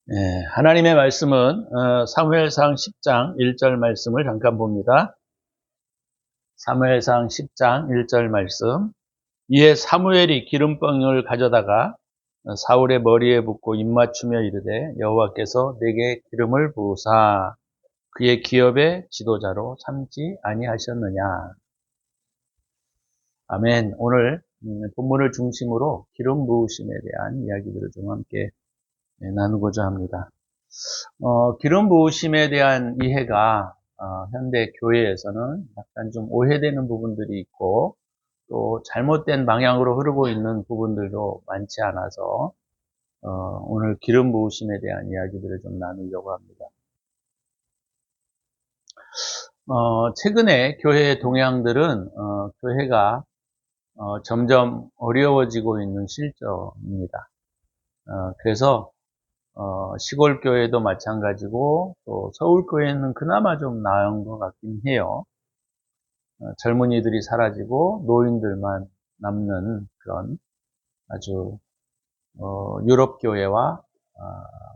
하나님의 말씀은 사무엘상 10장 1절 말씀을 잠깐 봅니다. 사무엘상 10장 1절 말씀. 이에 사무엘이 기름병을 가져다가 사울의 머리에 붓고 입맞추며 이르되 여호와께서 내게 기름을 부으사 그의 기업의 지도자로 삼지 아니하셨느냐. 아멘. 오늘 본문을 중심으로 기름 부으심에 대한 이야기들을 좀 함께 나누고자 합니다. 기름 부으심에 대한 이해가 현대 교회에서는 약간 좀 오해되는 부분들이 있고 또 잘못된 방향으로 흐르고 있는 부분들도 많지 않아서 오늘 기름 부으심에 대한 이야기들을 좀 나누려고 합니다. 최근에 교회의 동향들은 교회가 점점 어려워지고 있는 실정입니다. 그래서 시골 교회도 마찬가지고 또 서울 교회는 그나마 좀 나은 것 같긴 해요. 젊은이들이 사라지고 노인들만 남는 그런 아주 유럽 교회와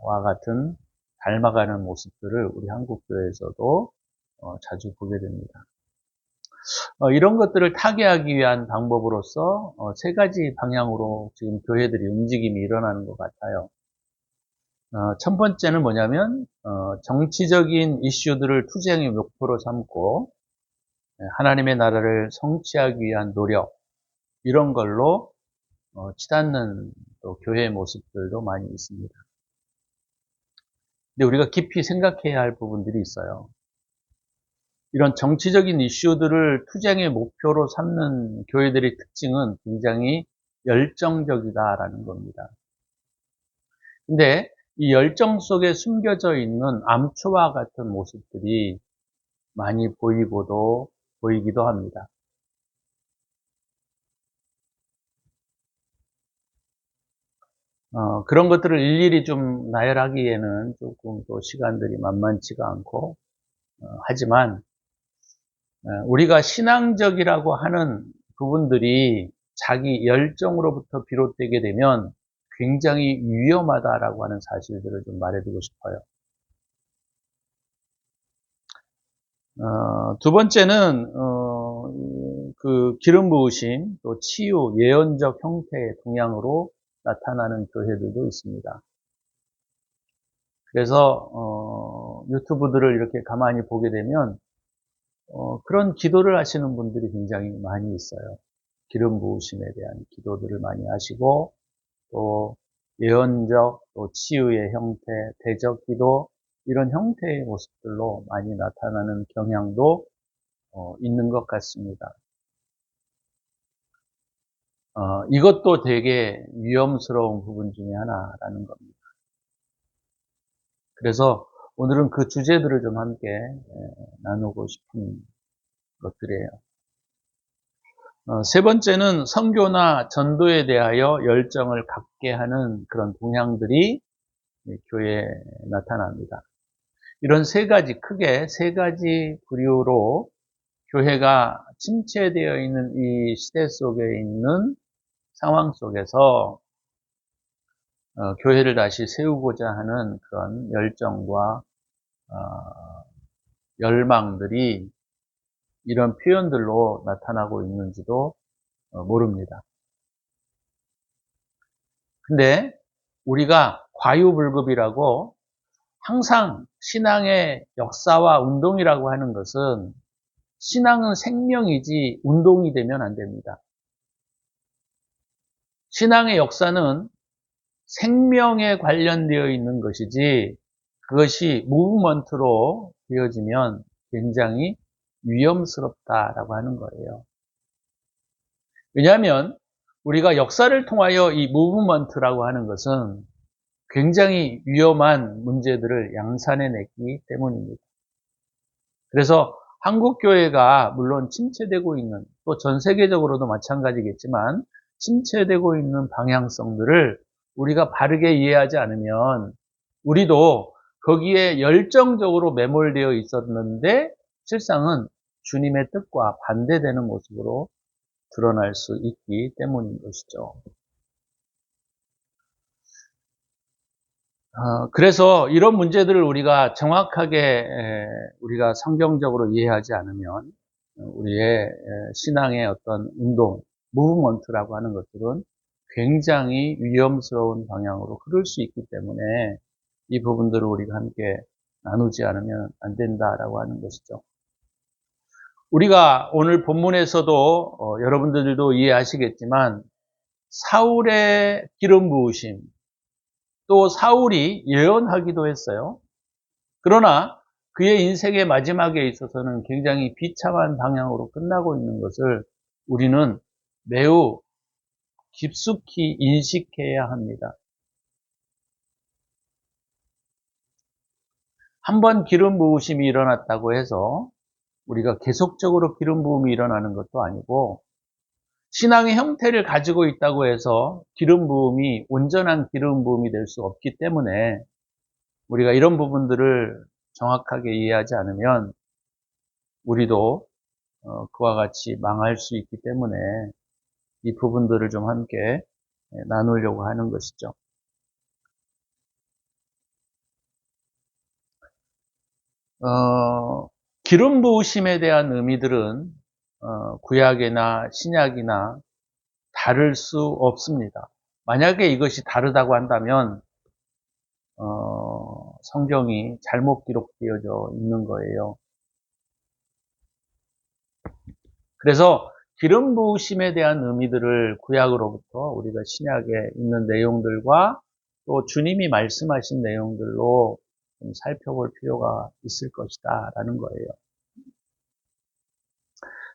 와 같은 닮아가는 모습들을 우리 한국 교회에서도 자주 보게 됩니다. 이런 것들을 타개하기 위한 방법으로서 세 가지 방향으로 지금 교회들이 움직임이 일어나는 것 같아요. 첫 번째는 뭐냐면 정치적인 이슈들을 투쟁의 목표로 삼고 하나님의 나라를 성취하기 위한 노력 이런 걸로 치닫는 또 교회의 모습들도 많이 있습니다. 근데 우리가 깊이 생각해야 할 부분들이 있어요. 이런 정치적인 이슈들을 투쟁의 목표로 삼는 교회들의 특징은 굉장히 열정적이다라는 겁니다. 근데 이 열정 속에 숨겨져 있는 암초와 같은 모습들이 많이 보이기도 합니다. 그런 것들을 일일이 좀 나열하기에는 조금 또 시간들이 만만치가 않고, 하지만, 우리가 신앙적이라고 하는 부분들이 자기 열정으로부터 비롯되게 되면 굉장히 위험하다라고 하는 사실들을 좀 말해두고 싶어요. 두 번째는, 그 기름 부으심, 또 치유, 예언적 형태의 동향으로 나타나는 교회들도 있습니다. 그래서 유튜브들을 이렇게 가만히 보게 되면 그런 기도를 하시는 분들이 굉장히 많이 있어요. 기름 부으심에 대한 기도들을 많이 하시고 또 예언적, 또 치유의 형태, 대적 기도 이런 형태의 모습들로 많이 나타나는 경향도 있는 것 같습니다. 이것도 되게 위험스러운 부분 중에 하나라는 겁니다. 그래서 오늘은 그 주제들을 좀 함께 나누고 싶은 것들이에요. 세 번째는 선교나 전도에 대하여 열정을 갖게 하는 그런 동향들이 교회에 나타납니다. 이런 크게 세 가지 부류로 교회가 침체되어 있는 이 시대 속에 있는 상황 속에서 교회를 다시 세우고자 하는 그런 열정과 열망들이 이런 표현들로 나타나고 있는지도 모릅니다. 근데 우리가 과유불급이라고 항상 신앙의 역사와 운동이라고 하는 것은 신앙은 생명이지 운동이 되면 안 됩니다. 신앙의 역사는 생명에 관련되어 있는 것이지 그것이 무브먼트로 되어지면 굉장히 위험스럽다라고 하는 거예요. 왜냐하면 우리가 역사를 통하여 이 무브먼트라고 하는 것은 굉장히 위험한 문제들을 양산해냈기 때문입니다. 그래서 한국 교회가 물론 침체되고 있는 또 전 세계적으로도 마찬가지겠지만 침체되고 있는 방향성들을 우리가 바르게 이해하지 않으면 우리도 거기에 열정적으로 매몰되어 있었는데 실상은 주님의 뜻과 반대되는 모습으로 드러날 수 있기 때문인 것이죠. 그래서 이런 문제들을 우리가 정확하게 우리가 성경적으로 이해하지 않으면 우리의 신앙의 어떤 운동, 무브먼트라고 하는 것들은 굉장히 위험스러운 방향으로 흐를 수 있기 때문에 이 부분들을 우리가 함께 나누지 않으면 안 된다라고 하는 것이죠. 우리가 오늘 본문에서도 여러분들도 이해하시겠지만 사울의 기름 부으심, 또 사울이 예언하기도 했어요. 그러나 그의 인생의 마지막에 있어서는 굉장히 비참한 방향으로 끝나고 있는 것을 우리는 매우 깊숙이 인식해야 합니다. 한번 기름 부으심이 일어났다고 해서 우리가 계속적으로 기름 부음이 일어나는 것도 아니고, 신앙의 형태를 가지고 있다고 해서 기름 부음이 온전한 기름 부음이 될 수 없기 때문에 우리가 이런 부분들을 정확하게 이해하지 않으면 우리도 그와 같이 망할 수 있기 때문에 이 부분들을 좀 함께 나누려고 하는 것이죠. 기름 부으심에 대한 의미들은 구약이나 신약이나 다를 수 없습니다. 만약에 이것이 다르다고 한다면 성경이 잘못 기록되어져 있는 거예요. 그래서 기름 부으심에 대한 의미들을 구약으로부터 우리가 신약에 있는 내용들과 또 주님이 말씀하신 내용들로 좀 살펴볼 필요가 있을 것이다 라는 거예요.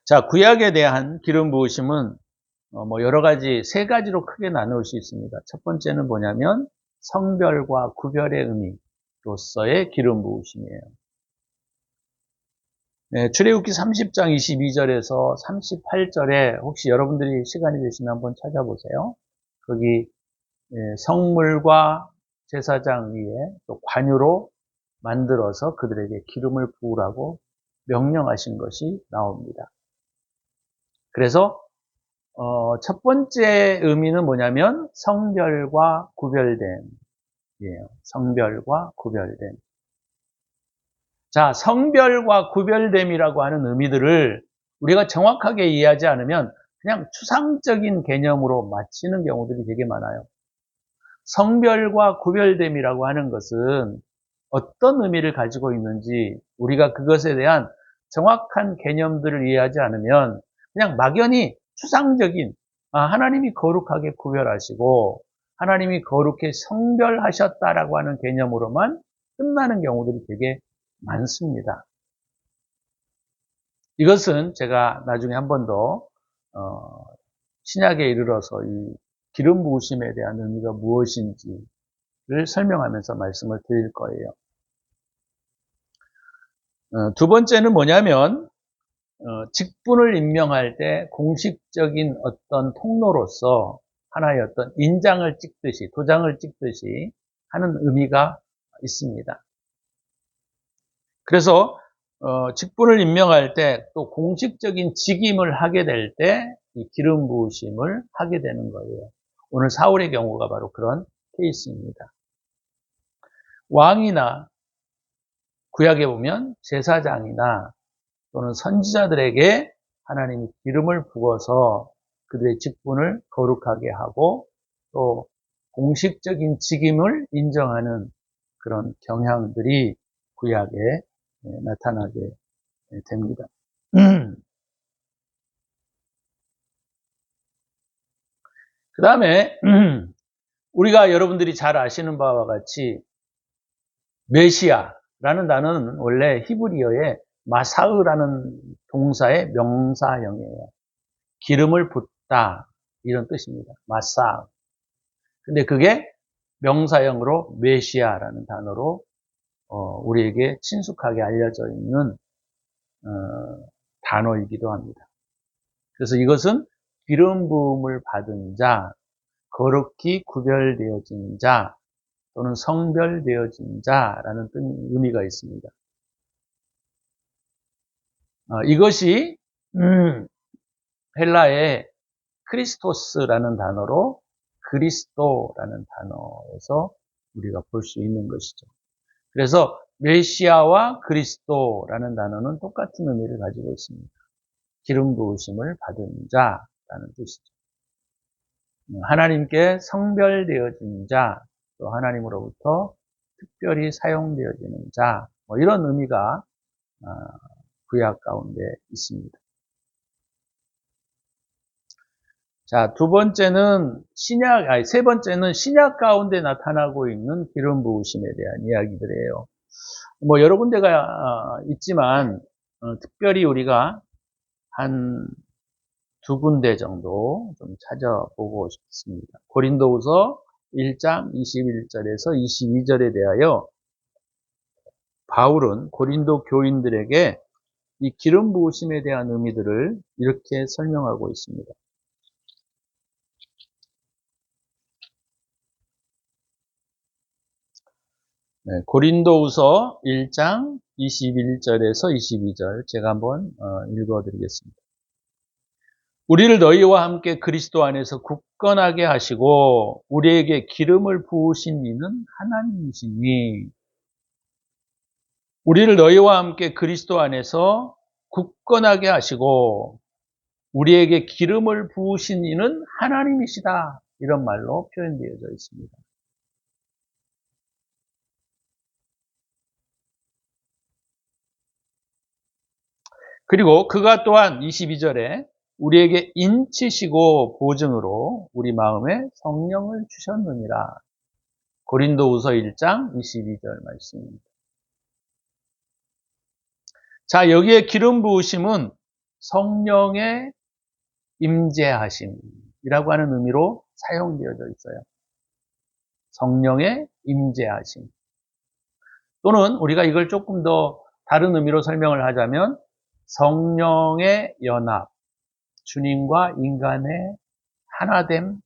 자, 구약에 대한 기름 부으심은 여러 가지, 세 가지로 크게 나눌 수 있습니다. 첫 번째는 뭐냐면 성별과 구별의 의미로서의 기름 부으심이에요. 네, 출애굽기 30장 22절에서 38절에 혹시 여러분들이 시간이 되시면 한번 찾아보세요. 거기 성물과 제사장 위에 또 관유로 만들어서 그들에게 기름을 부으라고 명령하신 것이 나옵니다. 그래서 첫 번째 의미는 뭐냐면 성별과 구별됨이에요. 성별과 구별됨. 자, 성별과 구별됨이라고 하는 의미들을 우리가 정확하게 이해하지 않으면 그냥 추상적인 개념으로 맞히는 경우들이 되게 많아요. 성별과 구별됨이라고 하는 것은 어떤 의미를 가지고 있는지 우리가 그것에 대한 정확한 개념들을 이해하지 않으면 그냥 막연히 추상적인 하나님이 거룩하게 구별하시고 하나님이 거룩히 성별하셨다라고 하는 개념으로만 끝나는 경우들이 되게 많습니다. 이것은 제가 나중에 한 번 더 신약에 이르러서 이 기름 부으심에 대한 의미가 무엇인지를 설명하면서 말씀을 드릴 거예요. 두 번째는 뭐냐면 직분을 임명할 때 공식적인 어떤 통로로서 하나의 어떤 인장을 찍듯이 도장을 찍듯이 하는 의미가 있습니다. 그래서 직분을 임명할 때 또 공식적인 직임을 하게 될 때 이 기름 부으심을 하게 되는 거예요. 오늘 사울의 경우가 바로 그런 케이스입니다. 왕이나 구약에 보면 제사장이나 또는 선지자들에게 하나님이 기름을 부어서 그들의 직분을 거룩하게 하고 또 공식적인 직임을 인정하는 그런 경향들이 구약에 나타나게 됩니다. 그 다음에 우리가 여러분들이 잘 아시는 바와 같이 메시아라는 단어는 원래 히브리어의 마사으라는 동사의 명사형이에요. 기름을 붓다 이런 뜻입니다. 마사. 근데 그게 명사형으로 메시아라는 단어로 우리에게 친숙하게 알려져 있는 단어이기도 합니다. 그래서 이것은 기름 부음을 받은 자, 거룩히 구별되어진 자 또는 성별되어진 자라는 의미가 있습니다. 이것이 헬라의 크리스토스라는 단어로 그리스도라는 단어에서 우리가 볼 수 있는 것이죠. 그래서 메시아와 그리스도라는 단어는 똑같은 의미를 가지고 있습니다. 기름 부으심을 받은 자라는 뜻이죠. 하나님께 성별되어진 자, 또 하나님으로부터 특별히 사용되어지는 자, 뭐 이런 의미가 구약 가운데 있습니다. 자, 세 번째는 신약 가운데 나타나고 있는 기름 부으심에 대한 이야기들이에요. 뭐 여러 군데가 있지만 특별히 우리가 한 두 군데 정도 좀 찾아보고 싶습니다. 고린도후서 1장 21절에서 22절에 대하여 바울은 고린도 교인들에게 이 기름 부으심에 대한 의미들을 이렇게 설명하고 있습니다. 네, 고린도후서 1장 21절에서 22절 제가 한번 읽어드리겠습니다. 우리를 너희와 함께 그리스도 안에서 굳건하게 하시고 우리에게 기름을 부으신 이는 하나님이시니 우리를 너희와 함께 그리스도 안에서 굳건하게 하시고 우리에게 기름을 부으신 이는 하나님이시다. 이런 말로 표현되어져 있습니다. 그리고 그가 또한 22절에 우리에게 인치시고 보증으로 우리 마음에 성령을 주셨느니라. 고린도후서 1장 22절 말씀입니다. 자, 여기에 기름 부으심은 성령의 임재하심이라고 하는 의미로 사용되어져 있어요. 성령의 임재하심. 또는 우리가 이걸 조금 더 다른 의미로 설명을 하자면 성령의 연합, 주님과 인간의 하나됨,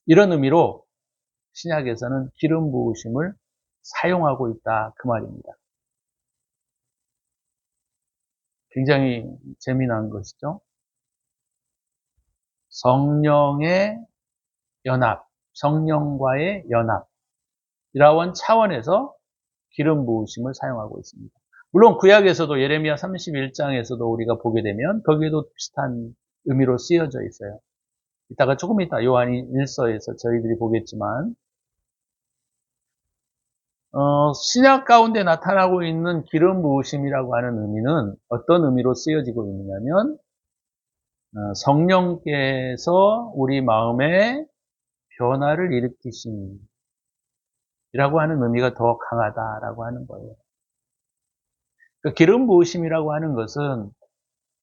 이런 의미로 신약에서는 기름 부으심을 사용하고 있다, 그 말입니다. 굉장히 재미난 것이죠. 성령의 연합, 성령과의 연합, 이런 차원에서 기름 부으심을 사용하고 있습니다. 물론 구약에서도 예레미야 31장에서도 우리가 보게 되면 거기에도 비슷한 의미로 쓰여져 있어요. 조금 이따 요한이 1서에서 저희들이 보겠지만 신약 가운데 나타나고 있는 기름 부으심이라고 하는 의미는 어떤 의미로 쓰여지고 있느냐면 성령께서 우리 마음에 변화를 일으키심이라고 하는 의미가 더 강하다라고 하는 거예요. 그 기름 부으심이라고 하는 것은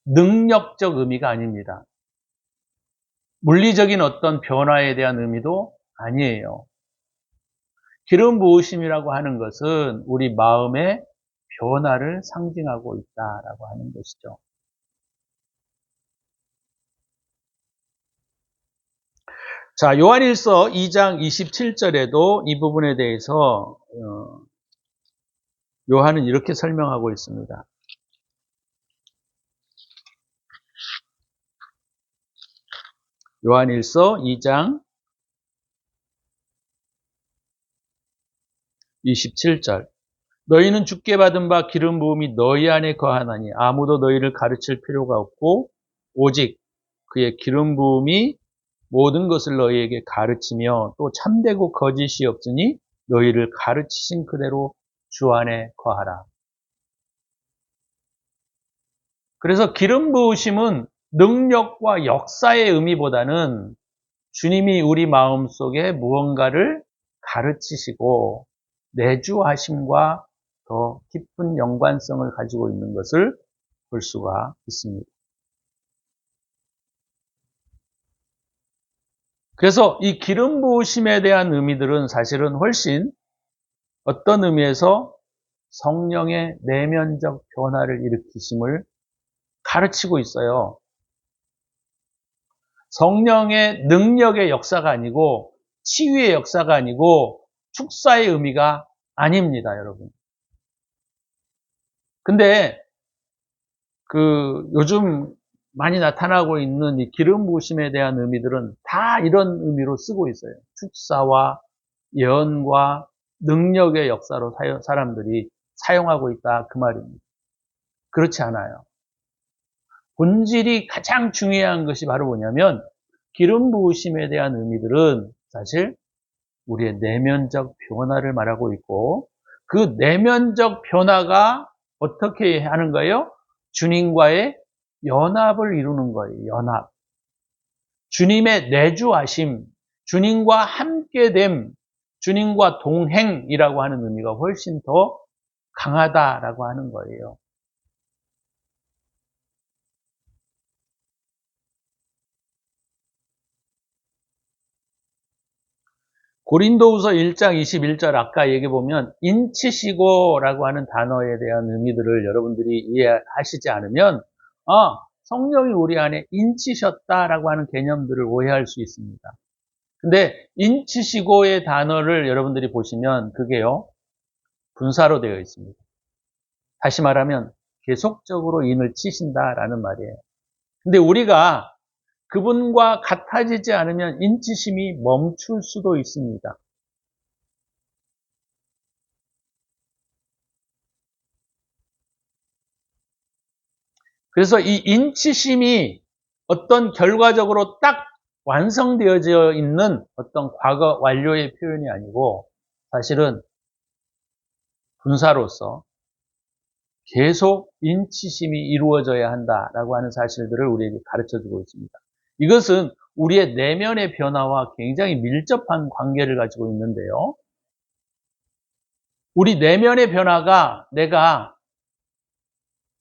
능력적 의미가 아닙니다. 물리적인 어떤 변화에 대한 의미도 아니에요. 기름 부으심이라고 하는 것은 우리 마음의 변화를 상징하고 있다라고 하는 것이죠. 자, 요한일서 2장 27절에도 이 부분에 대해서 요한은 이렇게 설명하고 있습니다. 요한일서 2장 27절. 너희는 주께 받은 바 기름 부음이 너희 안에 거하나니 아무도 너희를 가르칠 필요가 없고 오직 그의 기름 부음이 모든 것을 너희에게 가르치며 또 참되고 거짓이 없으니 너희를 가르치신 그대로 주 안에 거하라. 그래서 기름 부으심은 능력과 역사의 의미보다는 주님이 우리 마음속에 무언가를 가르치시고 내주하심과 더 깊은 연관성을 가지고 있는 것을 볼 수가 있습니다. 그래서 이 기름 부으심에 대한 의미들은 사실은 훨씬 어떤 의미에서 성령의 내면적 변화를 일으키심을 가르치고 있어요. 성령의 능력의 역사가 아니고 치유의 역사가 아니고 축사의 의미가 아닙니다, 여러분. 근데 요즘 많이 나타나고 있는 이 기름 부으심에 대한 의미들은 다 이런 의미로 쓰고 있어요. 축사와 예언과 능력의 역사로 사람들이 사용하고 있다 그 말입니다. 그렇지 않아요. 본질이 가장 중요한 것이 바로 뭐냐면 기름 부으심에 대한 의미들은 사실 우리의 내면적 변화를 말하고 있고 그 내면적 변화가 어떻게 하는 거예요? 주님과의 연합을 이루는 거예요. 연합. 주님의 내주하심, 주님과 함께됨, 주님과 동행이라고 하는 의미가 훨씬 더 강하다라고 하는 거예요. 고린도후서 1장 21절 아까 얘기해 보면 인치시고라고 하는 단어에 대한 의미들을 여러분들이 이해하시지 않으면 성령이 우리 안에 인치셨다라고 하는 개념들을 오해할 수 있습니다. 근데 인치시고의 단어를 여러분들이 보시면 그게요 분사로 되어 있습니다. 다시 말하면 계속적으로 인을 치신다라는 말이에요. 근데 우리가 그분과 같아지지 않으면 인치심이 멈출 수도 있습니다. 그래서 이 인치심이 어떤 결과적으로 딱 완성되어져 있는 어떤 과거 완료의 표현이 아니고 사실은 분사로서 계속 인치심이 이루어져야 한다라고 하는 사실들을 우리에게 가르쳐주고 있습니다. 이것은 우리의 내면의 변화와 굉장히 밀접한 관계를 가지고 있는데요. 우리 내면의 변화가 내가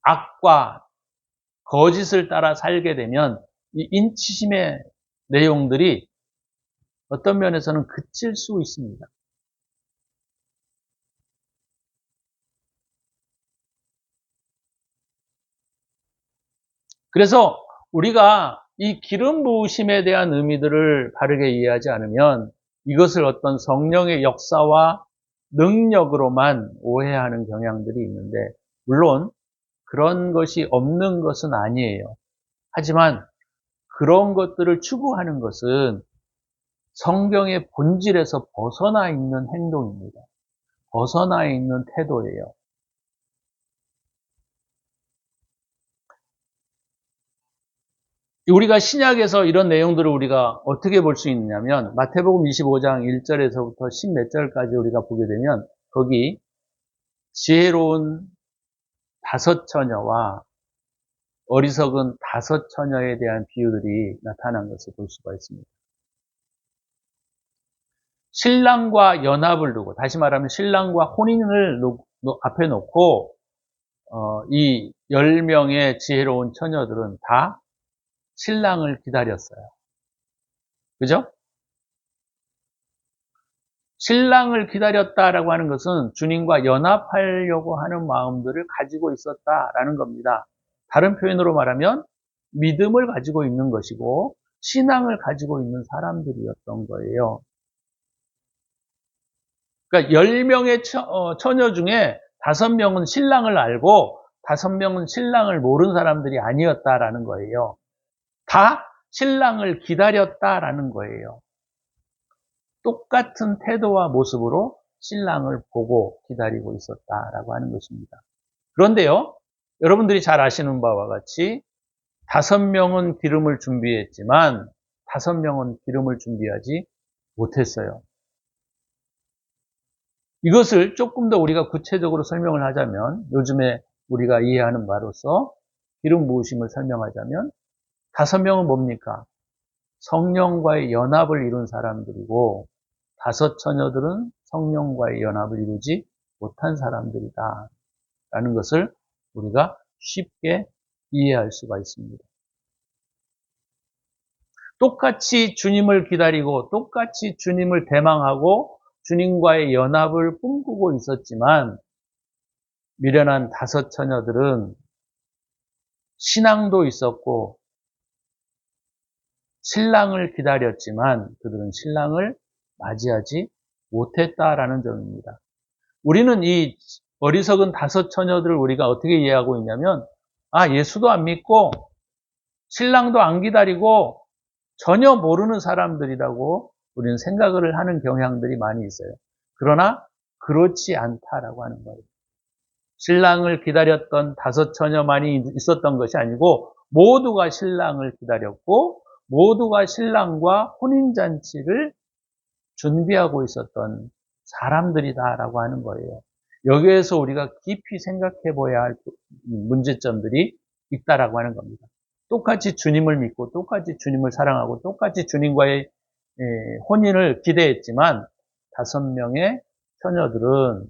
악과 거짓을 따라 살게 되면 이 인치심의 내용들이 어떤 면에서는 그칠 수 있습니다. 그래서 우리가 이 기름 부으심에 대한 의미들을 바르게 이해하지 않으면 이것을 어떤 성령의 역사와 능력으로만 오해하는 경향들이 있는데 물론 그런 것이 없는 것은 아니에요. 하지만 그런 것들을 추구하는 것은 성경의 본질에서 벗어나 있는 행동입니다. 벗어나 있는 태도예요. 우리가 신약에서 이런 내용들을 우리가 어떻게 볼 수 있느냐면 마태복음 25장 1절에서부터 10 몇 절까지 우리가 보게 되면 거기 지혜로운 5처녀와 어리석은 5처녀에 대한 비유들이 나타난 것을 볼 수가 있습니다. 신랑과 연합을 두고 다시 말하면 신랑과 혼인을 앞에 놓고 이 10명의 지혜로운 처녀들은 다 신랑을 기다렸어요. 그죠? 신랑을 기다렸다라고 하는 것은 주님과 연합하려고 하는 마음들을 가지고 있었다라는 겁니다. 다른 표현으로 말하면 믿음을 가지고 있는 것이고 신앙을 가지고 있는 사람들이었던 거예요. 그러니까 10명의 처녀 중에 5명은 신랑을 알고 5명은 신랑을 모르는 사람들이 아니었다라는 거예요. 다 신랑을 기다렸다라는 거예요. 똑같은 태도와 모습으로 신랑을 보고 기다리고 있었다라고 하는 것입니다. 그런데요, 여러분들이 잘 아시는 바와 같이 5명은 기름을 준비했지만 5명은 기름을 준비하지 못했어요. 이것을 조금 더 우리가 구체적으로 설명을 하자면 요즘에 우리가 이해하는 바로서 기름 부으심을 설명하자면 5명은 뭡니까? 성령과의 연합을 이룬 사람들이고 5 처녀들은 성령과의 연합을 이루지 못한 사람들이다 라는 것을 우리가 쉽게 이해할 수가 있습니다. 똑같이 주님을 기다리고 똑같이 주님을 대망하고 주님과의 연합을 꿈꾸고 있었지만 미련한 5 처녀들은 신앙도 있었고 신랑을 기다렸지만 그들은 신랑을 맞이하지 못했다라는 점입니다. 우리는 이 어리석은 5 처녀들을 우리가 어떻게 이해하고 있냐면 예수도 안 믿고 신랑도 안 기다리고 전혀 모르는 사람들이라고 우리는 생각을 하는 경향들이 많이 있어요. 그러나 그렇지 않다라고 하는 거예요. 신랑을 기다렸던 5처녀만이 있었던 것이 아니고 모두가 신랑을 기다렸고 모두가 신랑과 혼인잔치를 준비하고 있었던 사람들이다라고 하는 거예요. 여기에서 우리가 깊이 생각해 봐야 할 문제점들이 있다라고 하는 겁니다. 똑같이 주님을 믿고 똑같이 주님을 사랑하고 똑같이 주님과의 혼인을 기대했지만 5명의 처녀들은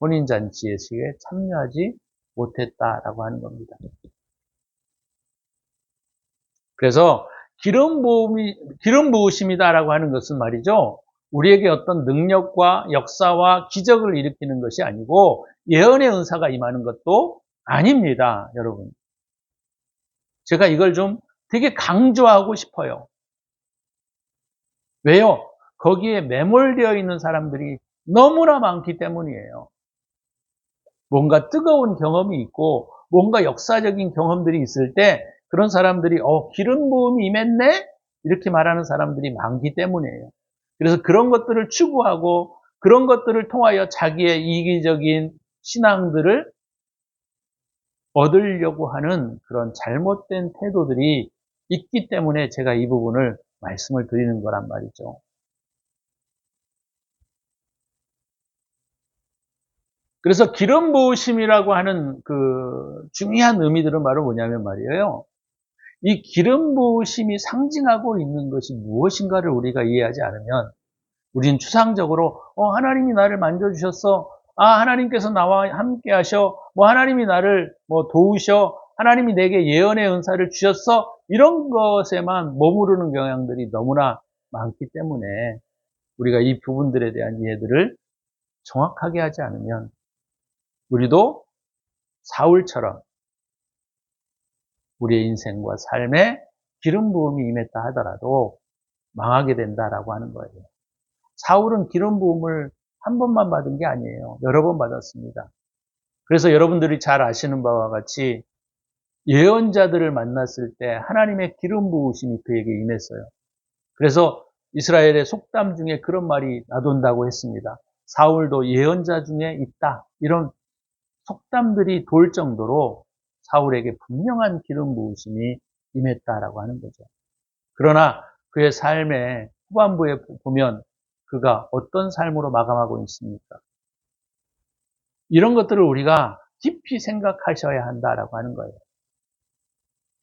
혼인잔치에 참여하지 못했다라고 하는 겁니다. 그래서 기름 부으심이다라고 하는 것은 말이죠. 우리에게 어떤 능력과 역사와 기적을 일으키는 것이 아니고 예언의 은사가 임하는 것도 아닙니다, 여러분. 제가 이걸 좀 되게 강조하고 싶어요. 왜요? 거기에 매몰되어 있는 사람들이 너무나 많기 때문이에요. 뭔가 뜨거운 경험이 있고 뭔가 역사적인 경험들이 있을 때 그런 사람들이 기름 부음이 임했네? 이렇게 말하는 사람들이 많기 때문이에요. 그래서 그런 것들을 추구하고 그런 것들을 통하여 자기의 이기적인 신앙들을 얻으려고 하는 그런 잘못된 태도들이 있기 때문에 제가 이 부분을 말씀을 드리는 거란 말이죠. 그래서 기름 부으심이라고 하는 그 중요한 의미들은 바로 뭐냐면 말이에요. 이 기름 부으심이 상징하고 있는 것이 무엇인가를 우리가 이해하지 않으면 우리는 추상적으로 하나님이 나를 만져주셨어. 하나님께서 나와 함께 하셔. 하나님이 나를 도우셔. 하나님이 내게 예언의 은사를 주셨어. 이런 것에만 머무르는 경향들이 너무나 많기 때문에 우리가 이 부분들에 대한 이해들을 정확하게 하지 않으면 우리도 사울처럼 우리의 인생과 삶에 기름 부음이 임했다 하더라도 망하게 된다라고 하는 거예요. 사울은 기름 부음을 한 번만 받은 게 아니에요. 여러 번 받았습니다. 그래서 여러분들이 잘 아시는 바와 같이 예언자들을 만났을 때 하나님의 기름 부으심이 그에게 임했어요. 그래서 이스라엘의 속담 중에 그런 말이 나돈다고 했습니다. 사울도 예언자 중에 있다. 이런 속담들이 돌 정도로 사울에게 분명한 기름 부으심이 임했다라고 하는 거죠. 그러나 그의 삶의 후반부에 보면 그가 어떤 삶으로 마감하고 있습니까? 이런 것들을 우리가 깊이 생각하셔야 한다라고 하는 거예요.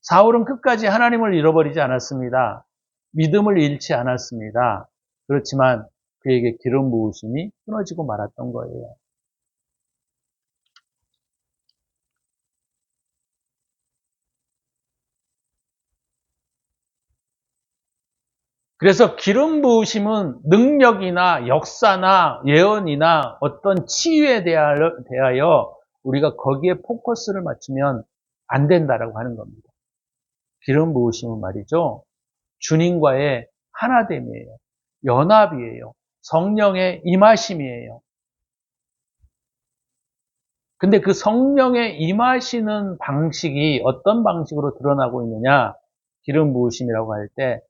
사울은 끝까지 하나님을 잃어버리지 않았습니다. 믿음을 잃지 않았습니다. 그렇지만 그에게 기름 부으심이 끊어지고 말았던 거예요. 그래서 기름 부으심은 능력이나 역사나 예언이나 어떤 치유에 대하여 우리가 거기에 포커스를 맞추면 안 된다라고 하는 겁니다. 기름 부으심은 말이죠. 주님과의 하나됨이에요. 연합이에요. 성령의 임하심이에요. 근데 그 성령의 임하시는 방식이 어떤 방식으로 드러나고 있느냐? 기름 부으심이라고 할 때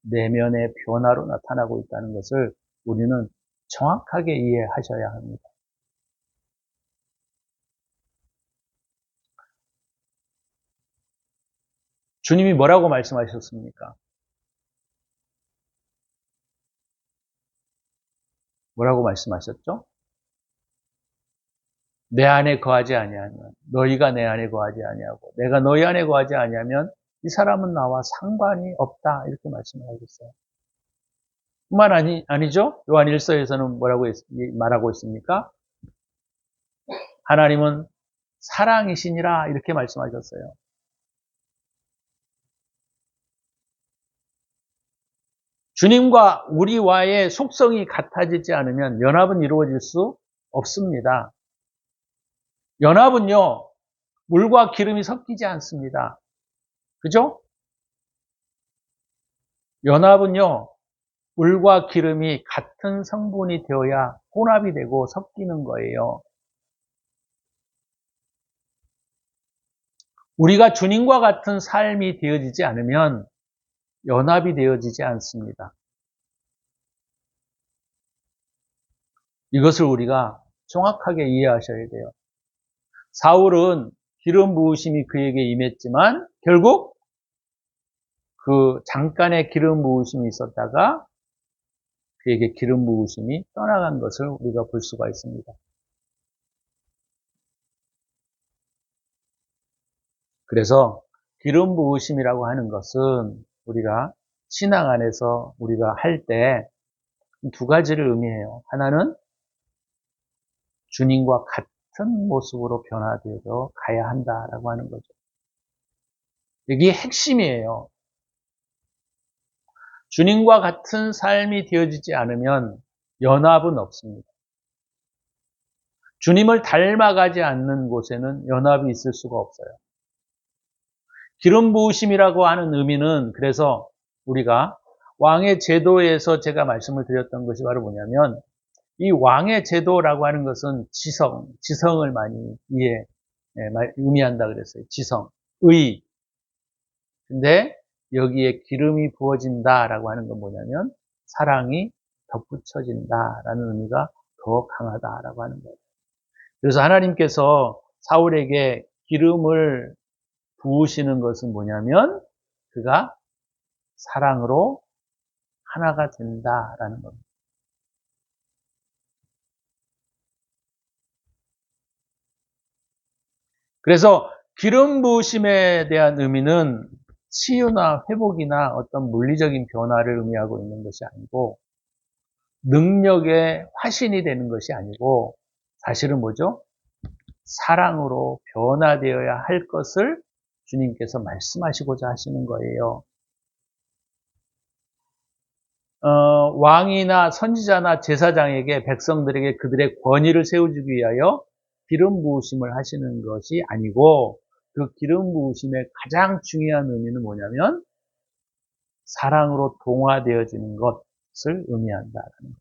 내면의 변화로 나타나고 있다는 것을 우리는 정확하게 이해하셔야 합니다. 주님이 뭐라고 말씀하셨습니까? 뭐라고 말씀하셨죠? 내 안에 거하지 아니하면 너희가 내 안에 거하지 아니하고 내가 너희 안에 거하지 아니하면 이 사람은 나와 상관이 없다 이렇게 말씀하셨어요. 뿐만 아니죠? 요한 1서에서는 뭐라고 말하고 있습니까? 하나님은 사랑이시니라 이렇게 말씀하셨어요. 주님과 우리와의 속성이 같아지지 않으면 연합은 이루어질 수 없습니다. 연합은요, 물과 기름이 섞이지 않습니다. 그죠? 연합은요, 물과 기름이 같은 성분이 되어야 혼합이 되고 섞이는 거예요. 우리가 주님과 같은 삶이 되어지지 않으면 연합이 되어지지 않습니다. 이것을 우리가 정확하게 이해하셔야 돼요. 사울은 기름 부으심이 그에게 임했지만 결국 그 잠깐의 기름 부으심이 있었다가 그에게 기름 부으심이 떠나간 것을 우리가 볼 수가 있습니다. 그래서 기름 부으심이라고 하는 것은 우리가 신앙 안에서 우리가 할 때 두 가지를 의미해요. 하나는 주님과 같은 모습으로 변화되어 가야 한다라고 하는 거죠. 이게 핵심이에요. 주님과 같은 삶이 되어지지 않으면 연합은 없습니다. 주님을 닮아가지 않는 곳에는 연합이 있을 수가 없어요. 기름 부으심이라고 하는 의미는 그래서 우리가 왕의 제도에서 제가 말씀을 드렸던 것이 바로 뭐냐면 이 왕의 제도라고 하는 것은 지성을 많이 의미한다 그랬어요. 지성, 의. 근데 여기에 기름이 부어진다라고 하는 건 뭐냐면 사랑이 덧붙여진다라는 의미가 더 강하다라고 하는 거예요. 그래서 하나님께서 사울에게 기름을 부으시는 것은 뭐냐면 그가 사랑으로 하나가 된다라는 겁니다. 그래서 기름 부으심에 대한 의미는 치유나 회복이나 어떤 물리적인 변화를 의미하고 있는 것이 아니고 능력의 화신이 되는 것이 아니고 사실은 뭐죠? 사랑으로 변화되어야 할 것을 주님께서 말씀하시고자 하시는 거예요. 왕이나 선지자나 제사장에게 백성들에게 그들의 권위를 세우기 위하여 기름 부으심을 하시는 것이 아니고 그 기름 부으심의 가장 중요한 의미는 뭐냐면 사랑으로 동화되어지는 것을 의미한다는 거예요.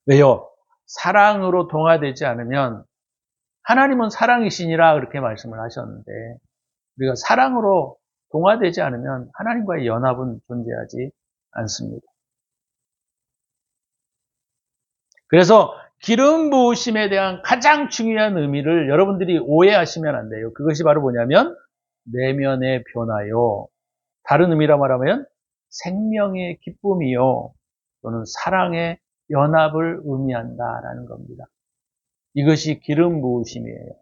왜요? 사랑으로 동화되지 않으면 하나님은 사랑이시니라 그렇게 말씀을 하셨는데 우리가 사랑으로 동화되지 않으면 하나님과의 연합은 존재하지 않습니다. 그래서 기름 부으심에 대한 가장 중요한 의미를 여러분들이 오해하시면 안 돼요. 그것이 바로 뭐냐면 내면의 변화요. 다른 의미로 말하면 생명의 기쁨이요. 또는 사랑의 연합을 의미한다라는 겁니다. 이것이 기름 부으심이에요.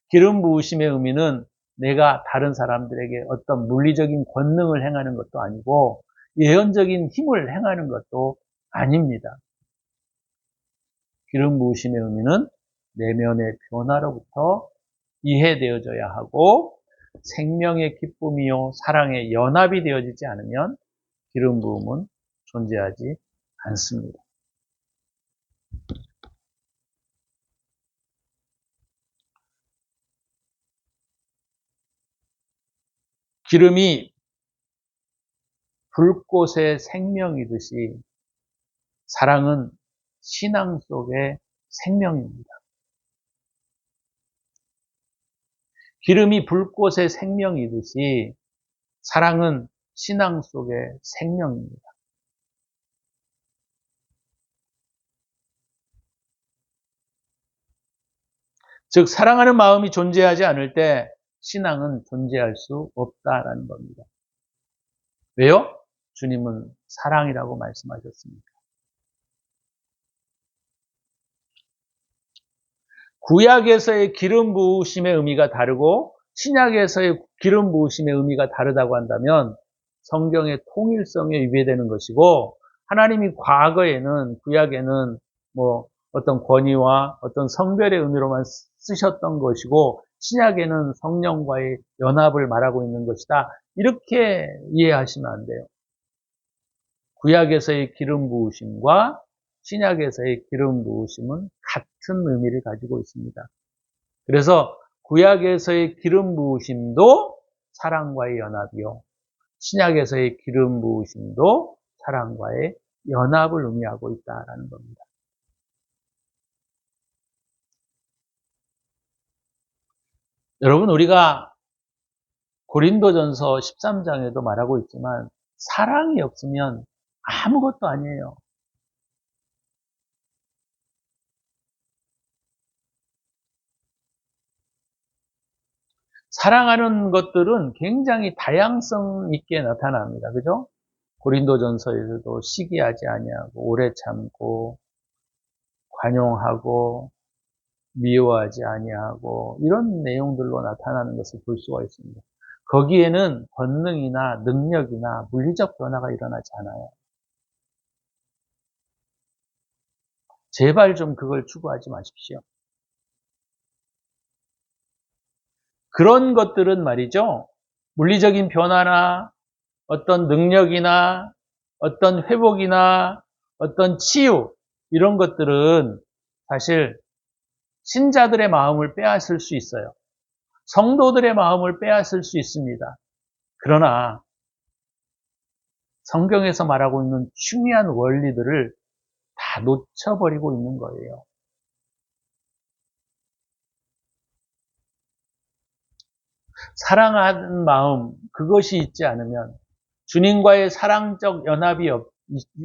기름 부으심의 의미는 내가 다른 사람들에게 어떤 물리적인 권능을 행하는 것도 아니고 예언적인 힘을 행하는 것도 아닙니다. 기름 부으심의 의미는 내면의 변화로부터 이해되어져야 하고 생명의 기쁨이요 사랑의 연합이 되어지지 않으면 기름 부음은 존재하지 않습니다. 기름이 불꽃의 생명이듯이 사랑은 신앙 속의 생명입니다. 기름이 불꽃의 생명이듯이 사랑은 신앙 속의 생명입니다. 즉 사랑하는 마음이 존재하지 않을 때 신앙은 존재할 수 없다라는 겁니다. 왜요? 주님은 사랑이라고 말씀하셨습니다. 구약에서의 기름 부으심의 의미가 다르고 신약에서의 기름 부으심의 의미가 다르다고 한다면 성경의 통일성에 위배되는 것이고 하나님이 과거에는 구약에는 뭐 어떤 권위와 어떤 성별의 의미로만 쓰셨던 것이고 신약에는 성령과의 연합을 말하고 있는 것이다. 이렇게 이해하시면 안 돼요. 구약에서의 기름 부으심과 신약에서의 기름 부으심은 같은 의미를 가지고 있습니다. 그래서 구약에서의 기름 부으심도 사랑과의 연합이요. 신약에서의 기름 부으심도 사랑과의 연합을 의미하고 있다는 겁니다. 여러분 우리가 고린도전서 13장에도 말하고 있지만 사랑이 없으면 아무것도 아니에요. 사랑하는 것들은 굉장히 다양성 있게 나타납니다. 그죠? 고린도전서에서도 시기하지 아니하고 오래 참고 관용하고 미워하지 아니하고 이런 내용들로 나타나는 것을 볼 수가 있습니다. 거기에는 권능이나 능력이나 물리적 변화가 일어나지 않아요. 제발 좀 그걸 추구하지 마십시오. 그런 것들은 말이죠. 물리적인 변화나 어떤 능력이나 어떤 회복이나 어떤 치유 이런 것들은 사실 신자들의 마음을 빼앗을 수 있어요. 성도들의 마음을 빼앗을 수 있습니다. 그러나 성경에서 말하고 있는 중요한 원리들을 다 놓쳐버리고 있는 거예요. 사랑하는 마음, 그것이 있지 않으면, 주님과의 사랑적 연합이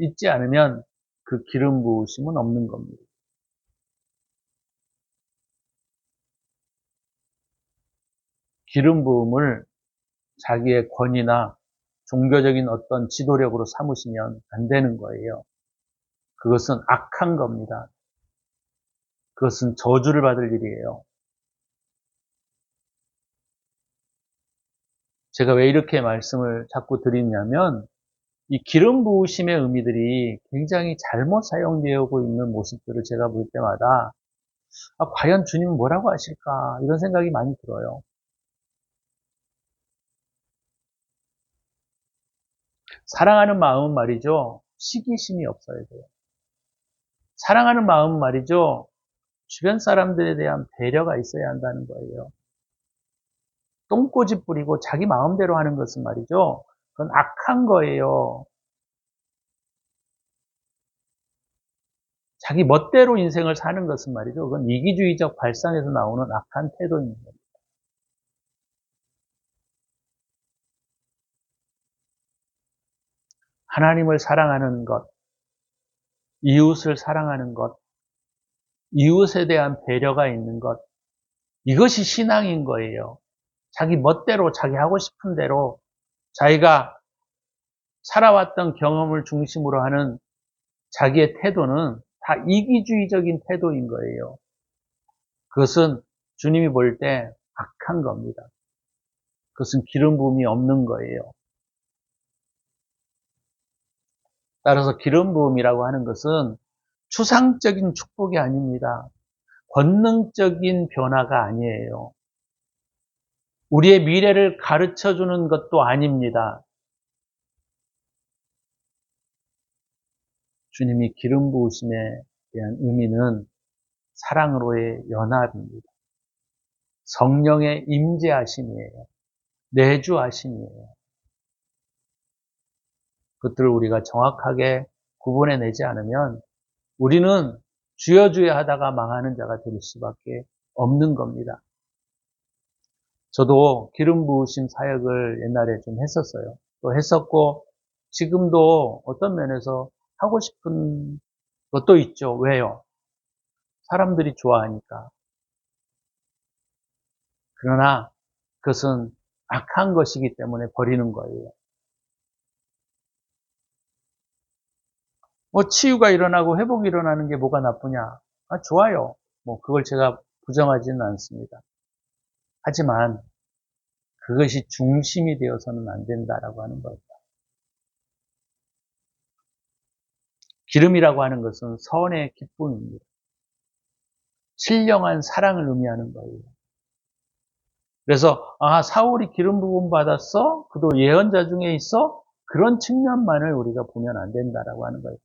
있지 않으면 그 기름 부으심은 없는 겁니다. 기름 부음을 자기의 권위나 종교적인 어떤 지도력으로 삼으시면 안 되는 거예요. 그것은 악한 겁니다. 그것은 저주를 받을 일이에요. 제가 왜 이렇게 말씀을 자꾸 드리냐면 이 기름 부으심의 의미들이 굉장히 잘못 사용되고 있는 모습들을 제가 볼 때마다 과연 주님은 뭐라고 하실까 이런 생각이 많이 들어요. 사랑하는 마음은 말이죠. 시기심이 없어야 돼요. 사랑하는 마음은 말이죠. 주변 사람들에 대한 배려가 있어야 한다는 거예요. 똥꼬집 부리고 자기 마음대로 하는 것은 말이죠. 그건 악한 거예요. 자기 멋대로 인생을 사는 것은 말이죠. 그건 이기주의적 발상에서 나오는 악한 태도입니다. 하나님을 사랑하는 것, 이웃을 사랑하는 것, 이웃에 대한 배려가 있는 것, 이것이 신앙인 거예요. 자기 멋대로, 자기 하고 싶은 대로, 자기가 살아왔던 경험을 중심으로 하는 자기의 태도는 다 이기주의적인 태도인 거예요. 그것은 주님이 볼 때 악한 겁니다. 그것은 기름 부음이 없는 거예요. 따라서 기름 부음이라고 하는 것은 추상적인 축복이 아닙니다. 권능적인 변화가 아니에요. 우리의 미래를 가르쳐 주는 것도 아닙니다. 주님이 기름 부으심에 대한 의미는 사랑으로의 연합입니다. 성령의 임재하심이에요. 내주하심이에요. 그것들을 우리가 정확하게 구분해내지 않으면 우리는 주여 주여 하다가 망하는 자가 될 수밖에 없는 겁니다. 저도 기름 부으심 사역을 옛날에 좀 했었어요. 또 했었고 지금도 어떤 면에서 하고 싶은 것도 있죠. 왜요? 사람들이 좋아하니까. 그러나 그것은 악한 것이기 때문에 버리는 거예요. 뭐 치유가 일어나고 회복이 일어나는 게 뭐가 나쁘냐? 좋아요. 뭐 그걸 제가 부정하지는 않습니다. 하지만 그것이 중심이 되어서는 안 된다라고 하는 거예요. 기름이라고 하는 것은 선의 기쁨입니다. 신령한 사랑을 의미하는 거예요. 그래서 사울이 기름 부음 받았어? 그도 예언자 중에 있어? 그런 측면만을 우리가 보면 안 된다라고 하는 거예요.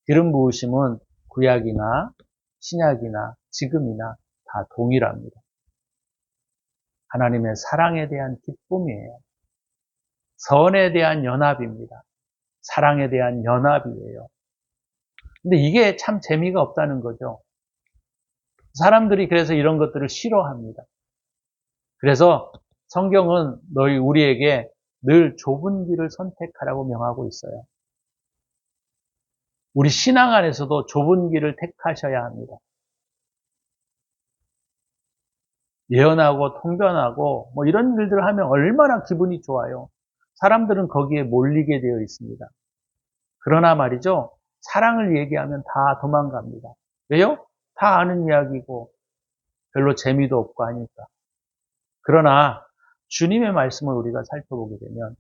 기름 부으심은 구약이나 신약이나 지금이나 다 동일합니다. 하나님의 사랑에 대한 기쁨이에요. 선에 대한 연합입니다. 사랑에 대한 연합이에요. 근데 이게 참 재미가 없다는 거죠. 사람들이 그래서 이런 것들을 싫어합니다. 그래서 성경은 우리에게 늘 좁은 길을 선택하라고 명하고 있어요. 우리 신앙 안에서도 좁은 길을 택하셔야 합니다. 예언하고 통변하고 뭐 이런 일들을 하면 얼마나 기분이 좋아요. 사람들은 거기에 몰리게 되어 있습니다. 그러나 말이죠. 사랑을 얘기하면 다 도망갑니다. 왜요? 다 아는 이야기고 별로 재미도 없고 하니까. 그러나 주님의 말씀을 우리가 살펴보게 되면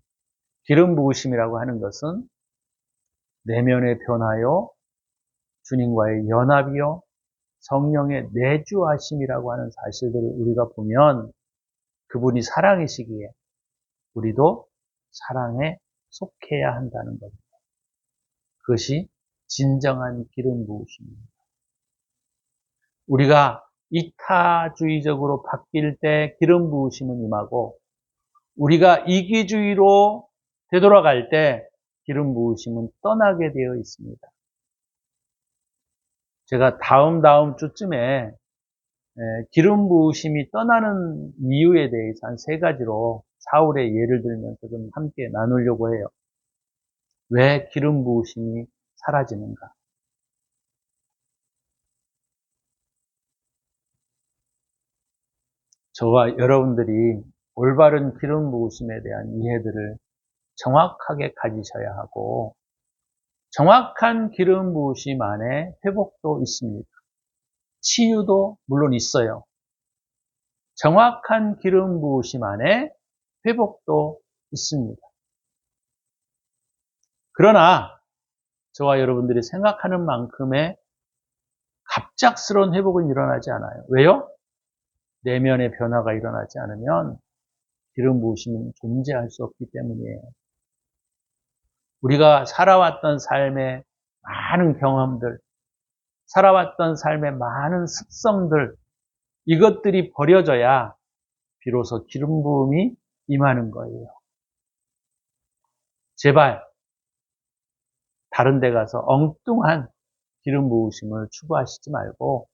기름 부으심이라고 하는 것은 내면의 변화요, 주님과의 연합이요, 성령의 내주하심이라고 하는 사실들을 우리가 보면 그분이 사랑이시기에 우리도 사랑에 속해야 한다는 겁니다. 그것이 진정한 기름 부으심입니다. 우리가 이타주의적으로 바뀔 때 기름 부으심은 임하고 우리가 이기주의로 되돌아갈 때 기름 부으심은 떠나게 되어 있습니다. 제가 다음 주쯤에 기름 부으심이 떠나는 이유에 대해서 한 3가지로 사울의 예를 들면서 좀 함께 나누려고 해요. 왜 기름 부으심이 사라지는가? 저와 여러분들이 올바른 기름 부으심에 대한 이해들을 정확하게 가지셔야 하고 정확한 기름 부으심 안에 회복도 있습니다. 치유도 물론 있어요. 정확한 기름 부으심 안에 회복도 있습니다. 그러나 저와 여러분들이 생각하는 만큼의 갑작스러운 회복은 일어나지 않아요. 왜요? 내면의 변화가 일어나지 않으면 기름 부으심은 존재할 수 없기 때문이에요. 우리가 살아왔던 삶의 많은 경험들, 살아왔던 삶의 많은 습성들, 이것들이 버려져야 비로소 기름 부음이 임하는 거예요. 제발 다른 데 가서 엉뚱한 기름 부으심을 추구하시지 말고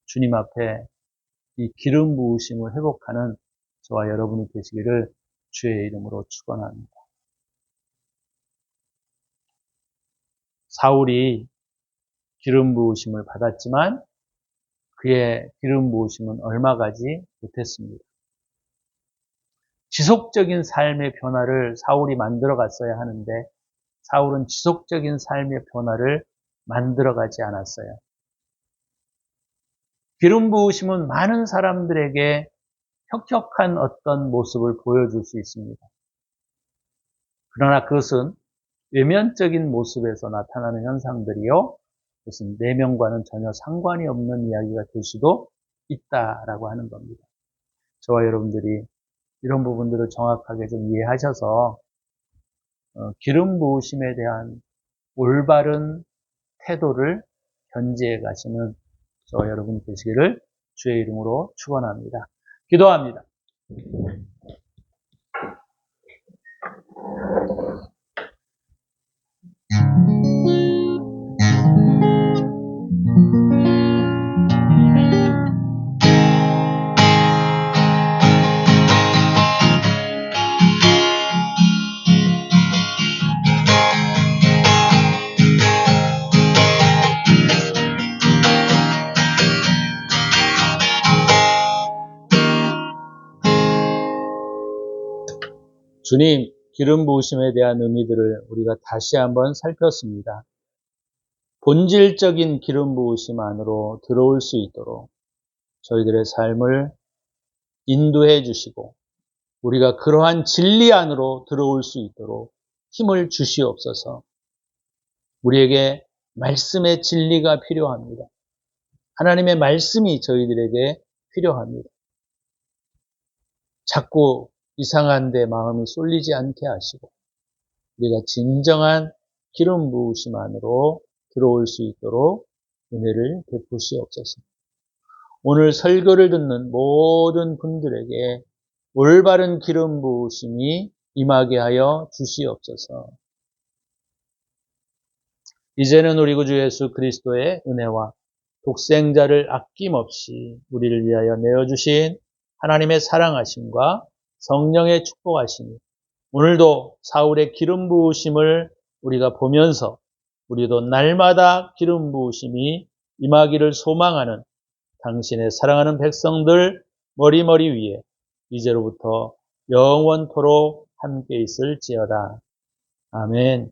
주님 앞에 이 기름 부으심을 회복하는 저와 여러분이 되시기를 주의 이름으로 축원합니다. 사울이 기름 부으심을 받았지만 그의 기름 부으심은 얼마 가지 못했습니다. 지속적인 삶의 변화를 사울이 만들어 갔어야 하는데 사울은 지속적인 삶의 변화를 만들어 가지 않았어요. 기름 부으심은 많은 사람들에게 혁혁한 어떤 모습을 보여줄 수 있습니다. 그러나 그것은 외면적인 모습에서 나타나는 현상들이요. 그것은 내면과는 전혀 상관이 없는 이야기가 될 수도 있다라고 하는 겁니다. 저와 여러분들이 이런 부분들을 정확하게 좀 이해하셔서 기름 부으심에 대한 올바른 태도를 견지해 가시는 저와 여러분 되시기를 주의 이름으로 축원합니다. 기도합니다. 주님, 기름 부으심에 대한 의미들을 우리가 다시 한번 살폈습니다. 본질적인 기름 부으심 안으로 들어올 수 있도록 저희들의 삶을 인도해 주시고 우리가 그러한 진리 안으로 들어올 수 있도록 힘을 주시옵소서. 우리에게 말씀의 진리가 필요합니다. 하나님의 말씀이 저희들에게 필요합니다. 자꾸 이상한 데 마음이 쏠리지 않게 하시고 우리가 진정한 기름 부으심 안으로 들어올 수 있도록 은혜를 베푸시옵소서. 오늘 설교를 듣는 모든 분들에게 올바른 기름 부으심이 임하게 하여 주시옵소서. 이제는 우리 구주 예수 그리스도의 은혜와 독생자를 아낌없이 우리를 위하여 내어주신 하나님의 사랑하심과 성령의 축복하심이 오늘도 사울의 기름 부으심을 우리가 보면서 우리도 날마다 기름 부으심이 임하기를 소망하는 당신의 사랑하는 백성들 머리머리 위에 이제로부터 영원토록 함께 있을지어다. 아멘.